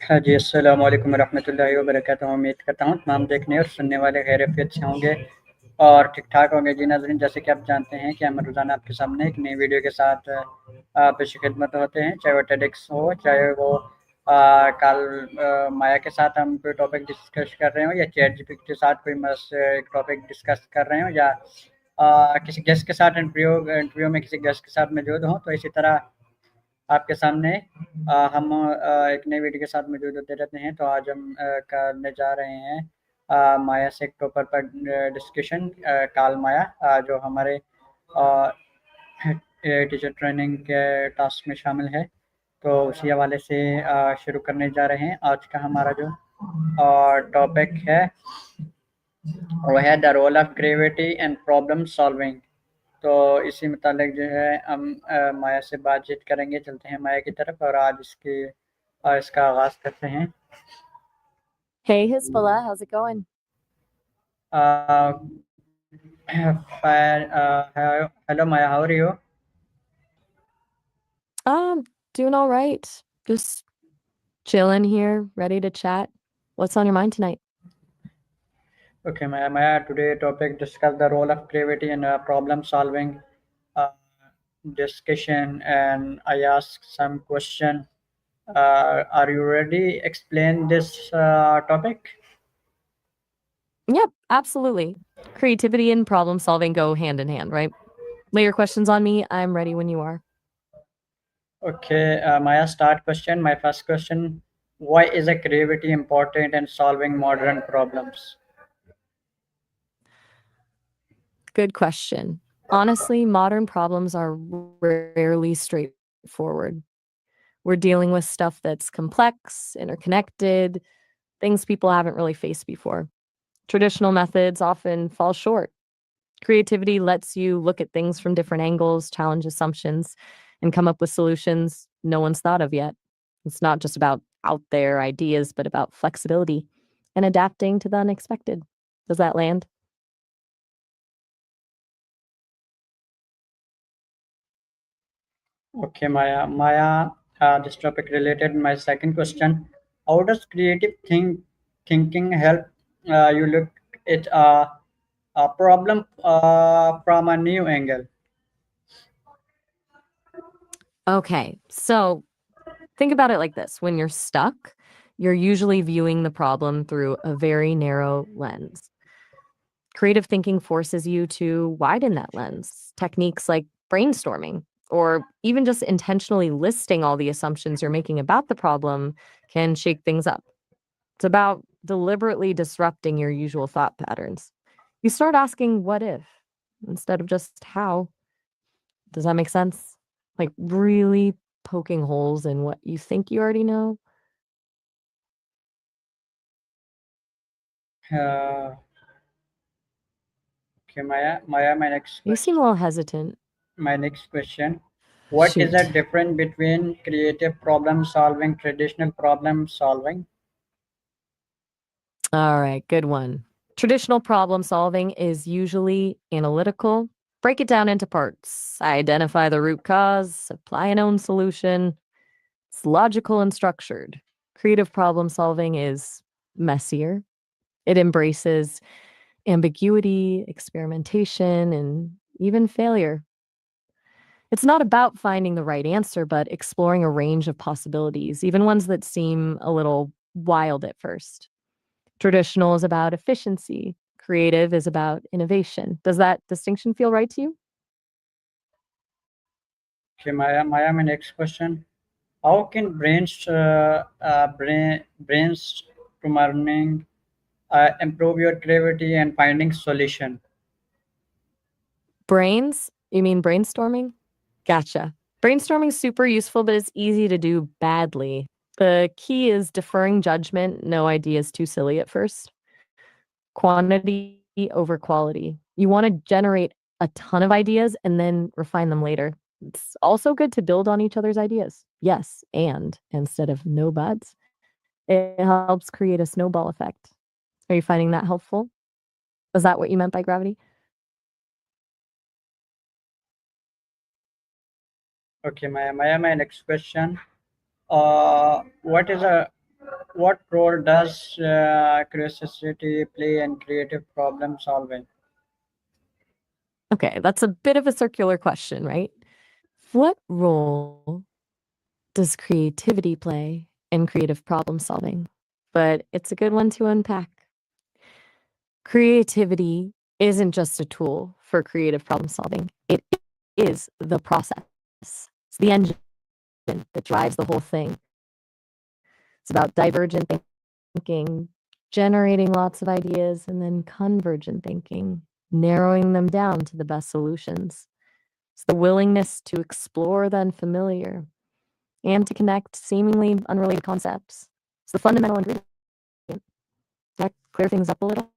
हाँ जी, अस्सलाम वालेकुम रहमतुल्लाहि व बरकातुहू। उम्मीद करता हूँ तमाम देखने और सुनने वाले खैरियत से होंगे और ठीक-ठाक होंगे। जी नाज़रीन, जैसे कि आप जानते हैं कि हम रोज़ाना आपके सामने एक नई वीडियो के साथ पेश खिदमत होते हैं, चाहे वो टेडक्स हो, चाहे वो माया के साथ हम कोई टॉपिक डिस्कस कर रहे हों या चैट जीपीटी के साथ कोई एक टॉपिक डिस्कस कर रहे हों या किसी गेस्ट के साथ इंटरव्यू में किसी गेस्ट के साथ मौजूद हों, तो इसी तरह आपके सामने हम एक नई वीडियो के साथ मौजूद होते रहते हैं। तो आज हम करने जा रहे हैं माया से एक टॉपर पर डिस्कशन, काल माया, जो हमारे टीचर ट्रेनिंग के टास्क में शामिल है। तो उसी हवाले से शुरू करने जा रहे हैं। आज का हमारा जो टॉपिक है वो है the role of creativity and problem solving. तो इसी मुतालिक जो है हम माया से बातचीत करेंगे। चलते हैं माया की तरफ और आज इसका आगाज़ करते हैं। Hey, Hezbollah, how's it going? Hello Maya, how are you? Doing all right. Just chilling here, ready to chat. What's on your mind tonight? Okay, Maya, today topic discuss the role of creativity in problem solving uh, discussion, and I ask some question. Are you ready? Explain this topic. Yep, absolutely. Creativity and problem solving go hand in hand, right? Lay your questions on me. I'm ready when you are. Okay, Maya, start question. My first question: why is a creativity important in solving modern problems? Good question. Honestly, modern problems are rarely straightforward. We're dealing with stuff that's complex, interconnected, things people haven't really faced before. Traditional methods often fall short. Creativity lets you look at things from different angles, challenge assumptions, and come up with solutions no one's thought of yet. It's not just about out there ideas, but about flexibility and adapting to the unexpected. Does that land? Okay, Maya, this topic related. My second question: how does thinking help you look at a problem from a new angle? Okay, so think about it like this. When you're stuck, you're usually viewing the problem through a very narrow lens. Creative thinking forces you to widen that lens. Techniques like brainstorming or even just intentionally listing all the assumptions you're making about the problem can shake things up. It's about deliberately disrupting your usual thought patterns. You start asking what if instead of just how. Does that make sense? Like really poking holes in what you think you already know. Uh, okay, Maya, You seem a little hesitant. my next question: what is the Shoot. difference between creative problem solving, traditional problem solving? All right, good one. Traditional problem solving is usually analytical. Break it down into parts. Identify the root cause, apply an own solution. It's logical and structured. Creative problem solving is messier. It embraces ambiguity, experimentation, and even failure. It's not about finding the right answer, but exploring a range of possibilities, even ones that seem a little wild at first. Traditional is about efficiency, creative is about innovation. Does that distinction feel right to you? Okay, Maya, my next question: how can brainstorming improve your creativity and finding solution? Brains? You mean brainstorming? Gotcha. Brainstorming's super useful, but it's easy to do badly. The key is deferring judgment. No idea is too silly at first. Quantity over quality. You want to generate a ton of ideas and then refine them later. It's also good to build on each other's ideas. Yes, and instead of no buts. It helps create a snowball effect. Are you finding that helpful? Is that what you meant by gravity? Okay, my next question. What role does curiosity play in creative problem solving? Okay, that's a bit of a circular question, right? What role does creativity play in creative problem solving? But it's a good one to unpack. Creativity isn't just a tool for creative problem solving, it is the process. It's the engine that drives the whole thing. It's about divergent thinking, generating lots of ideas, and then convergent thinking, narrowing them down to the best solutions. It's the willingness to explore the unfamiliar and to connect seemingly unrelated concepts. It's the fundamental ingredient. Does that clear things up a little?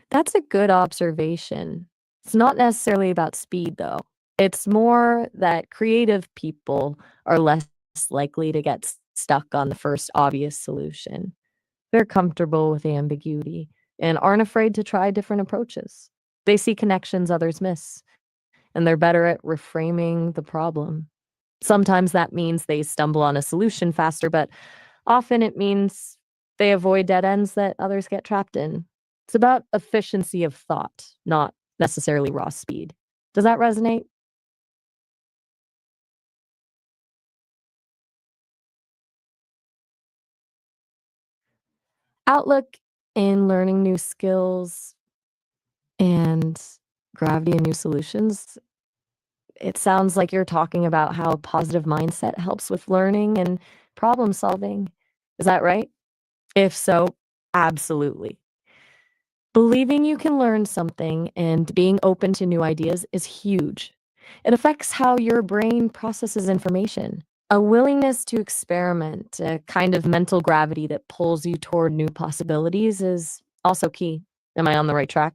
That's a good observation. It's not necessarily about speed, though. It's more that creative people are less likely to get stuck on the first obvious solution. They're comfortable with ambiguity and aren't afraid to try different approaches. They see connections others miss, and they're better at reframing the problem. Sometimes that means they stumble on a solution faster, but often it means they avoid dead ends that others get trapped in. It's about efficiency of thought, not necessarily raw speed. Does that resonate? Outlook in learning new skills and gravity in new solutions. It sounds like you're talking about how a positive mindset helps with learning and problem solving. Is that right? If so, absolutely. Believing you can learn something and being open to new ideas is huge. It affects how your brain processes information. A willingness to experiment, a kind of mental gravity that pulls you toward new possibilities is also key. Am I on the right track?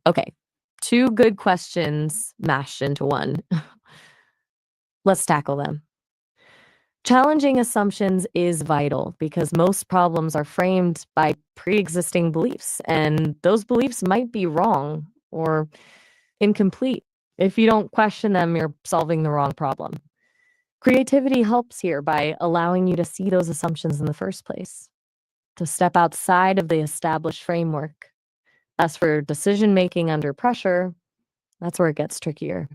Okay. Two good questions mashed into one. Let's tackle them. Challenging assumptions is vital because most problems are framed by pre existing beliefs, and those beliefs might be wrong or incomplete. If you don't question them, you're solving the wrong problem. Creativity helps here by allowing you to see those assumptions in the first place, to step outside of the established framework. As for decision making under pressure, that's where it gets trickier.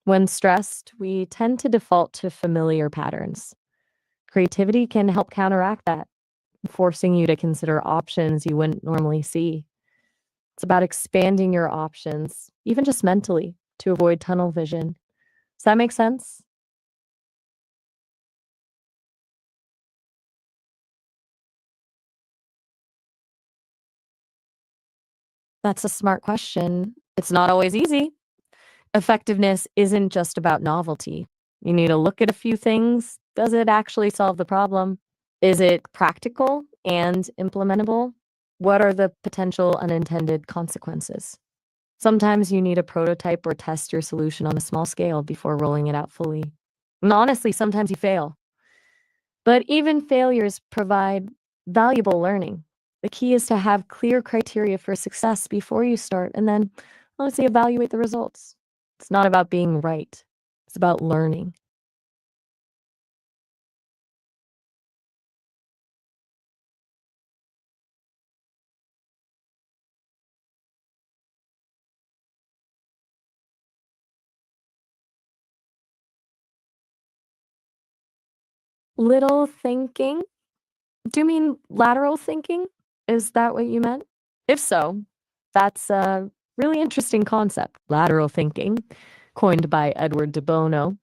When stressed, we tend to default to familiar patterns. Creativity can help counteract that, forcing you to consider options you wouldn't normally see. It's about expanding your options, even just mentally, to avoid tunnel vision. Does that make sense? That's a smart question. It's not always easy. Effectiveness isn't just about novelty. You need to look at a few things. Does it actually solve the problem? Is it practical and implementable? What are the potential unintended consequences? Sometimes you need a prototype or test your solution on a small scale before rolling it out fully. And honestly, sometimes you fail. But even failures provide valuable learning. The key is to have clear criteria for success before you start and then honestly evaluate the results. It's not about being right, it's about learning. Little thinking? Do you mean lateral thinking? Is that what you meant? If so, that's a really interesting concept. Lateral thinking, coined by Edward de Bono,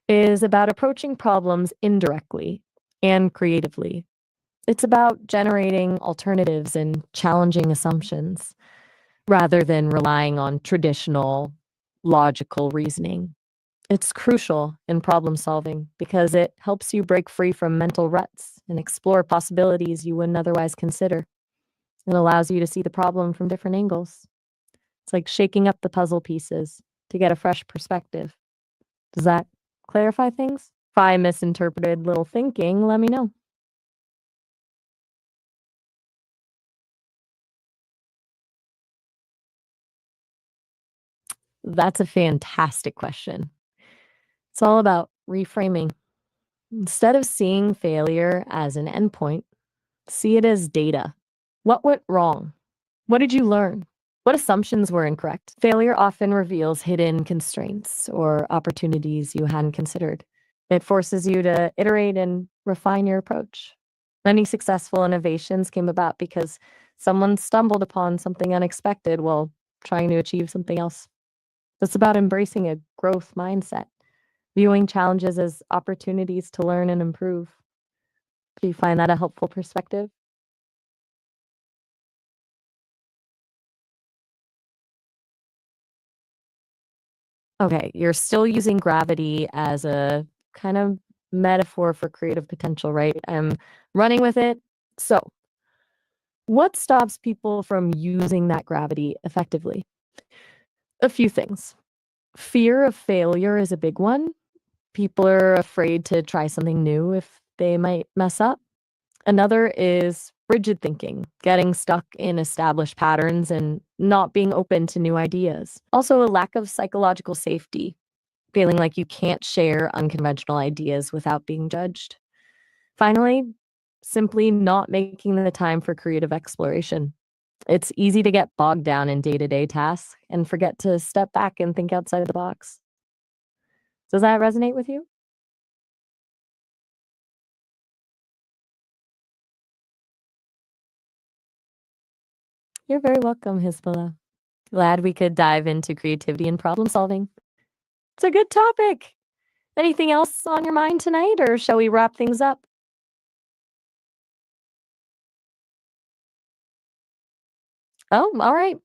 is about approaching problems indirectly and creatively. It's about generating alternatives and challenging assumptions rather than relying on traditional logical reasoning. It's crucial in problem solving because it helps you break free from mental ruts and explore possibilities you wouldn't otherwise consider. It allows you to see the problem from different angles. It's like shaking up the puzzle pieces to get a fresh perspective. Does that clarify things? If I misinterpreted little thinking, let me know. That's a fantastic question. It's all about reframing. Instead of seeing failure as an endpoint, see it as data. What went wrong? What did you learn? What assumptions were incorrect? Failure often reveals hidden constraints or opportunities you hadn't considered. It forces you to iterate and refine your approach. Many successful innovations came about because someone stumbled upon something unexpected while trying to achieve something else. It's about embracing a growth mindset, viewing challenges as opportunities to learn and improve. Do you find that a helpful perspective? Okay, you're still using gravity as a kind of metaphor for creative potential, right? I'm running with it. So, what stops people from using that gravity effectively? A few things. Fear of failure is a big one. People are afraid to try something new if they might mess up. Another is rigid thinking, getting stuck in established patterns and not being open to new ideas. Also, a lack of psychological safety, feeling like you can't share unconventional ideas without being judged. Finally, simply not making the time for creative exploration. It's easy to get bogged down in day to day tasks and forget to step back and think outside the box. Does that resonate with you? You're very welcome, Hezbollah. Glad we could dive into creativity and problem solving. It's a good topic. Anything else on your mind tonight, or shall we wrap things up? Oh, all right.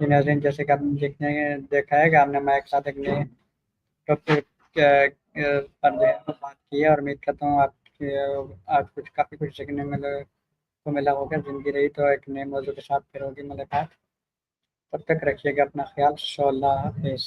जी नाज़रीन, जैसे कि आपने देखा है कि हमने मैं एक साथ एक नए टॉपिक पर जो है बात की है, और उम्मीद करता हूँ आपके आज कुछ काफ़ी कुछ सीखने को मिला होगा। ज़िंदगी रही तो एक नए मौज़ू के साथ फिर होगी मुलाकात। तब तक रखिएगा अपना ख़्याल। शो अल्लाह हाफ़िज़।